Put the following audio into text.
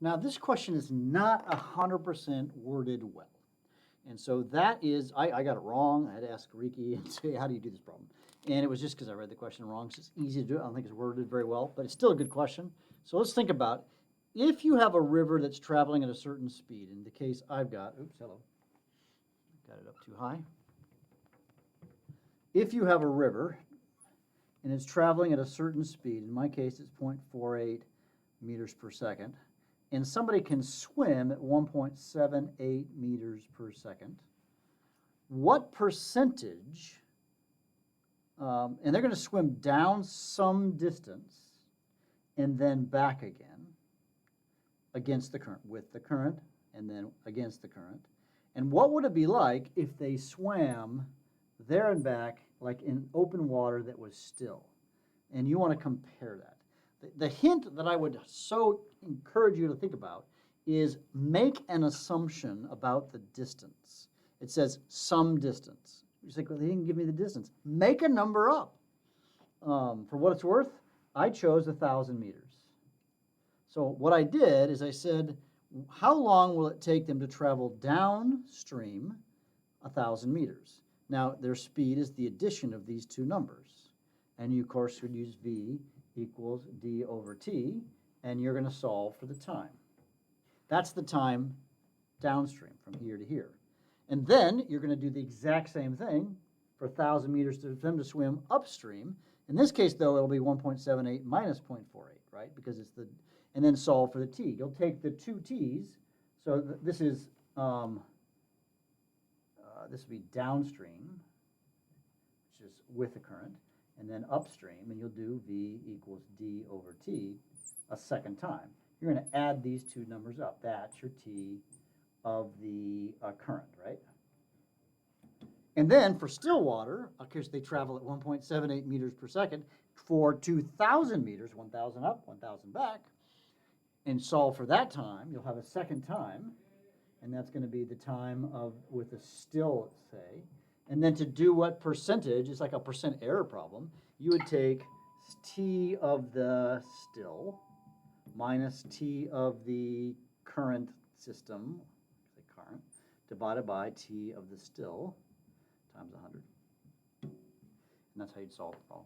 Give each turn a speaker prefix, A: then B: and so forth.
A: Now, this question is not 100% worded well. And so that is, I got it wrong. I had to ask Riki and say, how do you do this problem? And it was just because I read the question wrong. So it's easy to do it. I don't think it's worded very well, but it's still a good question. So let's think about, if you have a river that's traveling at a certain speed, in the case I've got, oops, hello, got it up too high. If you have a river and it's traveling at a certain speed, in my case it's 0.48 meters per second, and somebody can swim at 1.78 meters per second, what percentage, and they're going to swim down some distance and then back again against the current, with the current, and then against the current. And what would it be like if they swam there and back like in open water that was still? And you want to compare that. The hint that I would so encourage you to think about is make an assumption about the distance. It says some distance. You say, well, they didn't give me the distance. Make a number up. For what it's worth, I chose 1,000 meters. So what I did is I said, how long will it take them to travel downstream 1,000 meters? Now, their speed is the addition of these two numbers. And you, of course, would use V equals d over t, and you're going to solve for the time. That's the time downstream from here to here. And then you're going to do the exact same thing for 1,000 meters for them to swim upstream. In this case, though, it'll be 1.78 minus 0.48, right? Because it's the, and then solve for the t. You'll take the two t's, so this is this will be downstream, which is with the current, and then upstream, and you'll do V equals d over t a second time. You're going to add these two numbers up. That's your t of the current, right? And then for still water, of course, they travel at 1.78 meters per second for 2,000 meters, 1,000 up, 1,000 back, and solve for that time. You'll have a second time, and that's going to be the time of with a still, let's say. And then to do what percentage, it's like a percent error problem, you would take t of the still minus t of the current system, current, divided by t of the still times 100. And that's how you'd solve the problem.